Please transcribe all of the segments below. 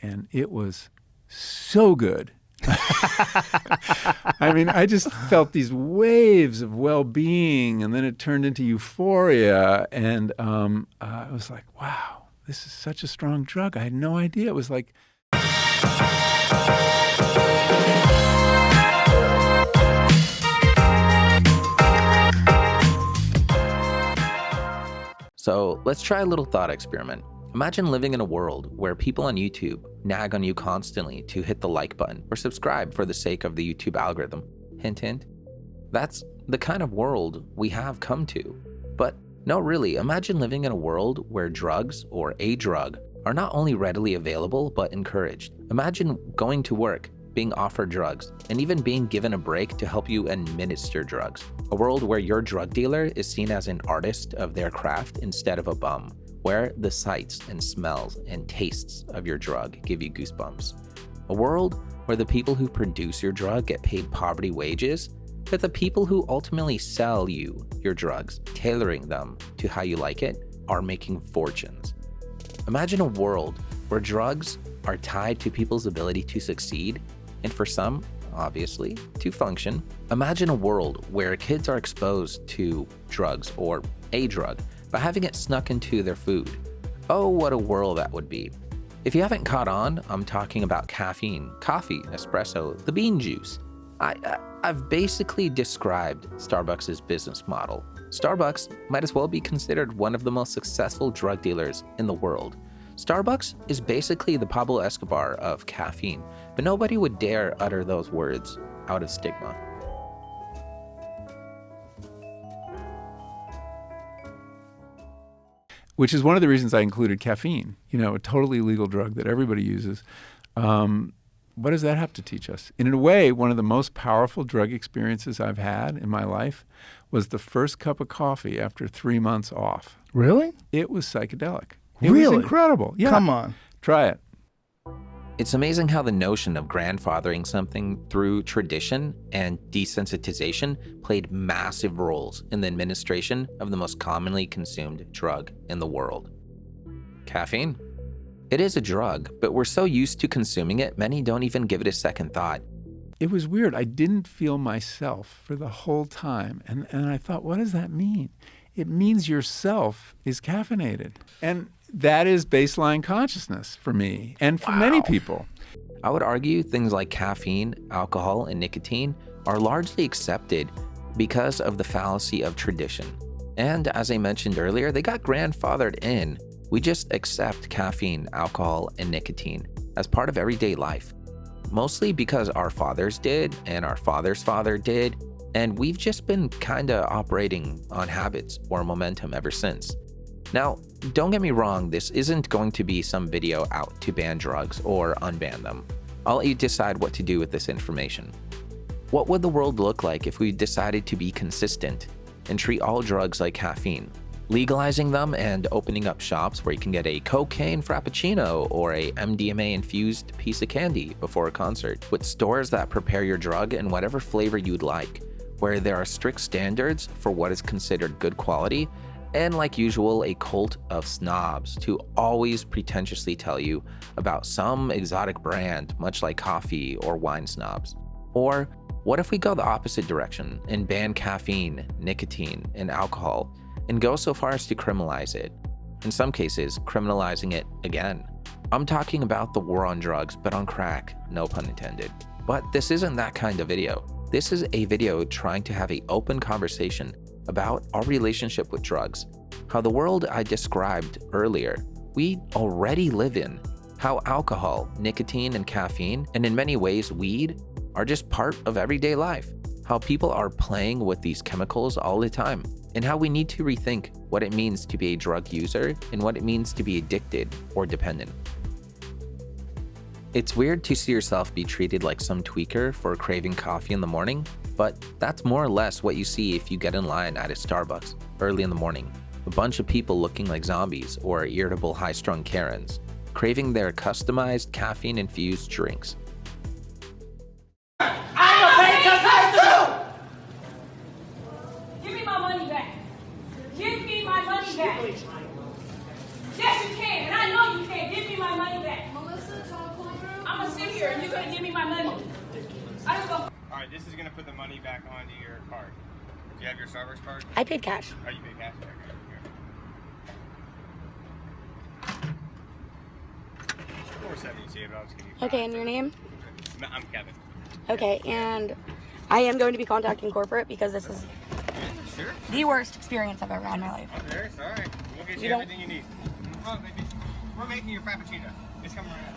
and it was so good. I mean, I just felt these waves of well-being, and then it turned into euphoria, and I was like, wow, this is such a strong drug. I had no idea. It was like... So let's try a little thought experiment. Imagine living in a world where people on YouTube nag on you constantly to hit the like button or subscribe for the sake of the YouTube algorithm. Hint, hint. That's the kind of world we have come to. But no, really, imagine living in a world where drugs or a drug are not only readily available, but encouraged. Imagine going to work, being offered drugs, and even being given a break to help you administer drugs. A world where your drug dealer is seen as an artist of their craft instead of a bum, where the sights and smells and tastes of your drug give you goosebumps. A world where the people who produce your drug get paid poverty wages, but the people who ultimately sell you your drugs, tailoring them to how you like it, are making fortunes. Imagine a world where drugs are tied to people's ability to succeed, and for some, obviously, to function. Imagine a world where kids are exposed to drugs or a drug by having it snuck into their food. Oh, what a world that would be. If you haven't caught on, I'm talking about caffeine, coffee, espresso, the bean juice. I've basically described Starbucks' business model. Starbucks might as well be considered one of the most successful drug dealers in the world. Starbucks is basically the Pablo Escobar of caffeine, but nobody would dare utter those words out of stigma. Which is one of the reasons I included caffeine, a totally legal drug that everybody uses. What does that have to teach us? And in a way, one of the most powerful drug experiences I've had in my life was the first cup of coffee after 3 months off. Really? It was psychedelic. It Really? was incredible. Yeah. Come on. Try it. It's amazing how the notion of grandfathering something through tradition and desensitization played massive roles in the administration of the most commonly consumed drug in the world. Caffeine. It is a drug, but we're so used to consuming it, many don't even give it a second thought. It was weird. I didn't feel myself for the whole time. And I thought, what does that mean? It means yourself is caffeinated. And that is baseline consciousness for me and for many people. I would argue things like caffeine, alcohol, and nicotine are largely accepted because of the fallacy of tradition. And as I mentioned earlier, they got grandfathered in. We just accept caffeine, alcohol, and nicotine as part of everyday life, mostly because our fathers did and our father's father did, and we've just been kinda operating on habits or momentum ever since. Now, don't get me wrong, this isn't going to be some video out to ban drugs or unban them. I'll let you decide what to do with this information. What would the world look like if we decided to be consistent and treat all drugs like caffeine? Legalizing them and opening up shops where you can get a cocaine frappuccino or a MDMA-infused piece of candy before a concert, with stores that prepare your drug in whatever flavor you'd like, where there are strict standards for what is considered good quality, and like usual, a cult of snobs to always pretentiously tell you about some exotic brand, much like coffee or wine snobs. Or what if we go the opposite direction and ban caffeine, nicotine, and alcohol, and go so far as to criminalize it? In some cases, criminalizing it again. I'm talking about the war on drugs, but on crack, no pun intended. But this isn't that kind of video. This is a video trying to have an open conversation about our relationship with drugs, how the world I described earlier, we already live in, how alcohol, nicotine, and caffeine, and in many ways weed, are just part of everyday life, how people are playing with these chemicals all the time, and how we need to rethink what it means to be a drug user and what it means to be addicted or dependent. It's weird to see yourself be treated like some tweaker for craving coffee in the morning, but that's more or less what you see if you get in line at a Starbucks early in the morning. A bunch of people looking like zombies or irritable high-strung Karens, craving their customized caffeine-infused drinks. I'm a bank too! Give me my money back. Give me my money back. Yes, you can, and I know you can. Give me my money back. Melissa, talk gonna sit here and you're gonna give me my money. I don't go. All right, this is gonna put the money back onto your card. Do you have your Starbucks card? I paid cash. Oh, you paid cash? Okay, here. 472, but I'll just give you 5. Okay, and your name? I'm Kevin. Okay, and I am going to be contacting corporate because this is Yeah, sure. the worst experience I've ever had in my life. I'm there, it's all right. We'll get You you don't- everything you need. Oh, baby. We're making your frappuccino. It's coming right up.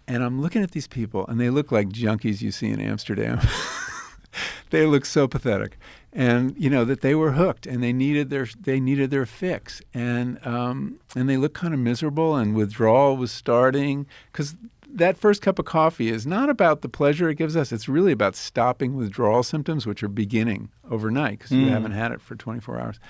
And I'm looking at these people, and they look like junkies you see in Amsterdam. They look so pathetic, and you know that they were hooked, and they needed their fix, and they look kind of miserable, and withdrawal was starting because that first cup of coffee is not about the pleasure it gives us. It's really about stopping withdrawal symptoms, which are beginning overnight because you haven't had it for 24 hours.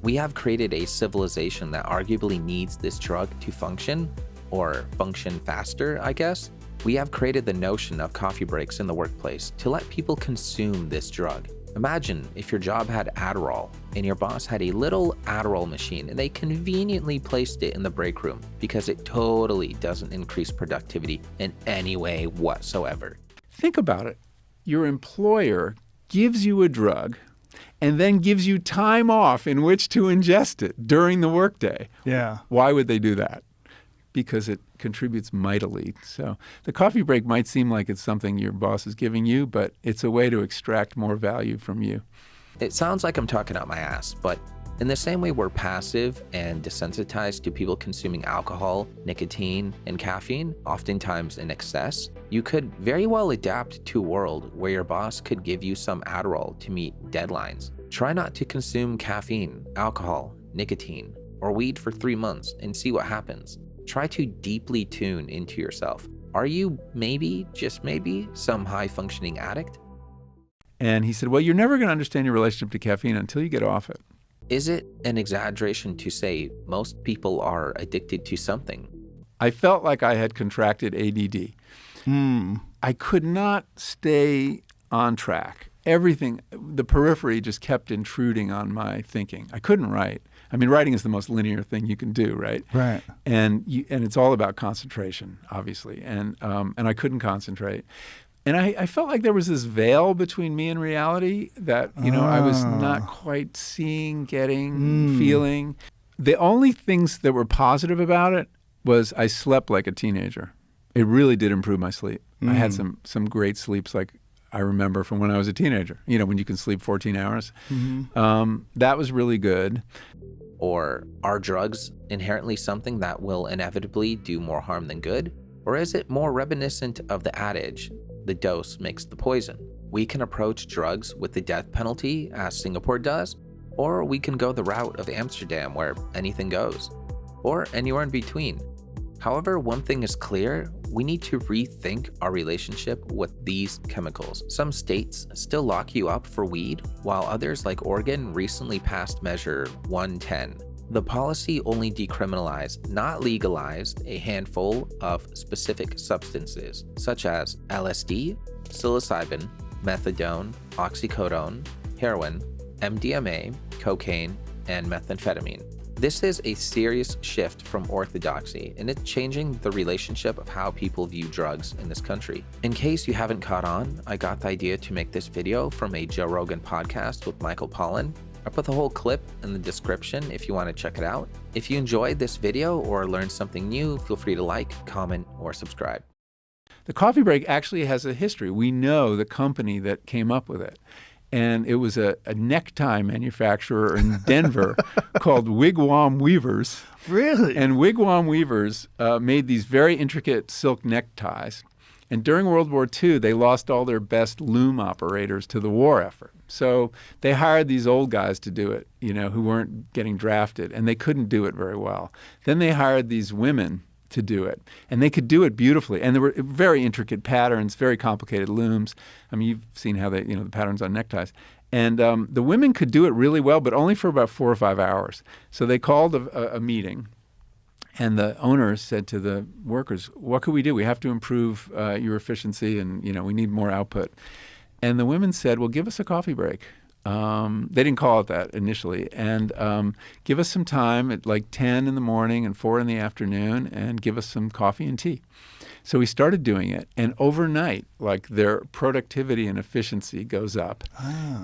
We have created a civilization that arguably needs this drug to function, or function faster, I guess. We have created the notion of coffee breaks in the workplace to let people consume this drug. Imagine if your job had Adderall and your boss had a little Adderall machine and they conveniently placed it in the break room because it totally doesn't increase productivity in any way whatsoever. Think about it. Your employer gives you a drug and then gives you time off in which to ingest it during the workday. Yeah. Why would they do that? Because it contributes mightily. So the coffee break might seem like it's something your boss is giving you, but it's a way to extract more value from you. It sounds like I'm talking out my ass, but in the same way we're passive and desensitized to people consuming alcohol, nicotine, and caffeine, oftentimes in excess, you could very well adapt to a world where your boss could give you some Adderall to meet deadlines. Try not to consume caffeine, alcohol, nicotine, or weed for 3 months and see what happens. Try to deeply tune into yourself. Are you maybe, just maybe, some high-functioning addict? And he said, well, you're never going to understand your relationship to caffeine until you get off it. Is it an exaggeration to say most people are addicted to something? I felt like I had contracted ADD. I could not stay on track. Everything, the periphery just kept intruding on my thinking. I couldn't write. I mean, writing is the most linear thing you can do, right? Right. And it's all about concentration, obviously. And I couldn't concentrate. And I felt like there was this veil between me and reality that, I was not quite seeing, getting, feeling. The only things that were positive about it was I slept like a teenager. It really did improve my sleep. I had some great sleeps, like I remember from when I was a teenager, when you can sleep 14 hours. That was really good. Or are drugs inherently something that will inevitably do more harm than good? Or is it more reminiscent of the adage, the dose makes the poison? We can approach drugs with the death penalty, as Singapore does, or we can go the route of Amsterdam, where anything goes, or anywhere in between. However, one thing is clear, we need to rethink our relationship with these chemicals. Some states still lock you up for weed, while others like Oregon recently passed Measure 110. The policy only decriminalized, not legalized, a handful of specific substances, such as LSD, psilocybin, methadone, oxycodone, heroin, MDMA, cocaine, and methamphetamine. This is a serious shift from orthodoxy, and it's changing the relationship of how people view drugs in this country. In case you haven't caught on, I got the idea to make this video from a Joe Rogan podcast with Michael Pollan. I put the whole clip in the description if you want to check it out. If you enjoyed this video or learned something new, feel free to like, comment, or subscribe. The coffee break actually has a history. We know the company that came up with it. And it was a necktie manufacturer in Denver called Wigwam Weavers. Really? And Wigwam Weavers made these very intricate silk neckties. And during World War II, they lost all their best loom operators to the war effort. So they hired these old guys to do it, who weren't getting drafted, and they couldn't do it very well. Then they hired these women to do it, and they could do it beautifully. And there were very intricate patterns, very complicated looms. I mean, you've seen how they, the patterns on neckties. And the women could do it really well, but only for about 4 or 5 hours. So they called a meeting, and the owners said to the workers, what could we do? We have to improve your efficiency, and we need more output. And the women said, well, give us a coffee break. They didn't call it that initially. And give us some time at like 10 in the morning and 4 in the afternoon, and give us some coffee and tea. So we started doing it, and overnight, like their productivity and efficiency goes up,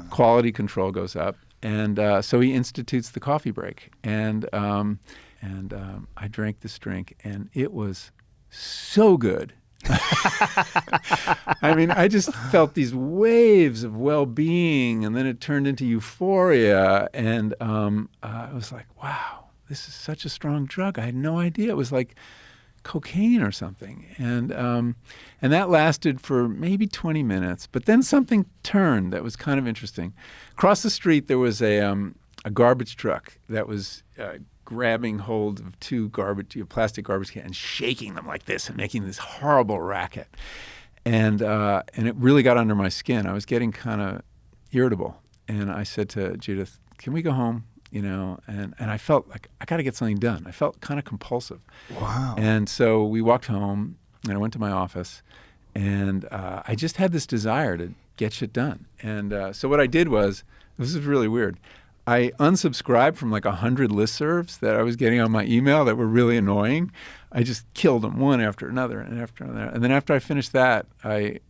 quality control goes up, and so he institutes the coffee break, and I drank this drink, and it was so good. I mean, I just felt these waves of well-being, and then it turned into euphoria, and I was like, wow, this is such a strong drug. I had no idea. It was like cocaine or something. And that lasted for maybe 20 minutes. But then something turned that was kind of interesting. Across the street, there was a garbage truck that was grabbing hold of two plastic garbage cans and shaking them like this and making this horrible racket. And it really got under my skin. I was getting kind of irritable. And I said to Judith, can we go home? And I felt like I got to get something done. I felt kind of compulsive. Wow. And so we walked home, and I went to my office, and I just had this desire to get shit done. And so what I did was, this is really weird, I unsubscribed from like 100 listservs that I was getting on my email that were really annoying. I just killed them one after another and after another. And then after I finished that, I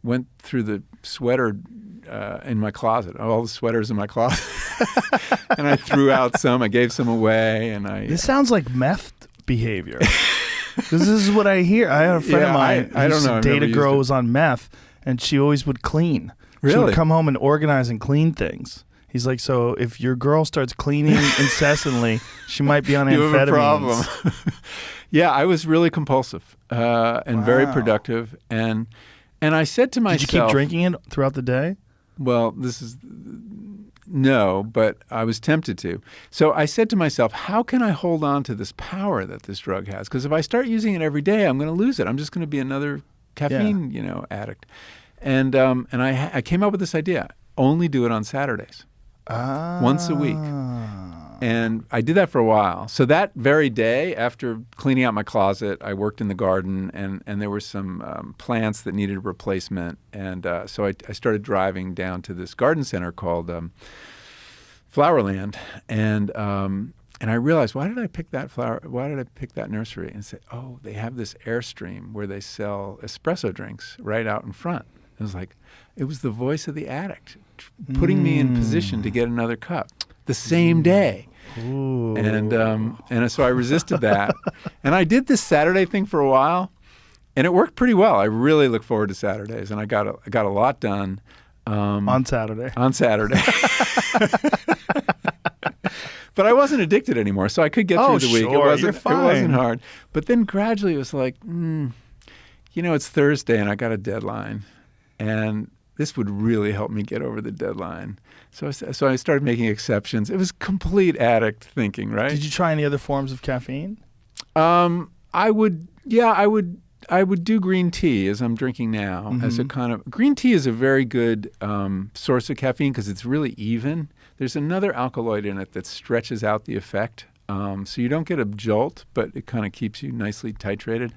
went through the sweater in my closet, all the sweaters in my closet. And I threw out some, I gave some away, and This sounds like meth behavior. This is what I hear. I had a friend of mine I don't know. who date a girl who was on meth, and she always would clean. She Really? would come home and organize and clean things. He's like, so if your girl starts cleaning incessantly, she might be on amphetamines. You have a problem. Yeah, I was really compulsive and very productive. And I said to myself... Did you keep drinking it throughout the day? Well, no, but I was tempted to. So I said to myself, how can I hold on to this power that this drug has? Because if I start using it every day, I'm going to lose it. I'm just going to be another caffeine, addict. And I came up with this idea: only do it on Saturdays, once a week. And I did that for a while. So that very day, after cleaning out my closet, I worked in the garden, and there were some plants that needed a replacement. And so I started driving down to this garden center called Flowerland. And I realized, why did I pick that nursery? And say, oh, they have this Airstream where they sell espresso drinks right out in front. It was the voice of the addict putting me in position to get another cup the same day. Ooh. And so I resisted that. And I did this Saturday thing for a while, and it worked pretty well. I really look forward to Saturdays, and I got a lot done. On Saturday. On Saturday. But I wasn't addicted anymore, so I could get through the week. Sure, you're fine. It wasn't hard. But then gradually it was like, it's Thursday, and I got a deadline. And this would really help me get over the deadline. So I started making exceptions. It was complete addict thinking, right? Did you try any other forms of caffeine? I would do green tea, as I'm drinking now, as a kind of... Green tea is a very good source of caffeine because it's really even. There's another alkaloid in it that stretches out the effect. So you don't get a jolt, but it kind of keeps you nicely titrated.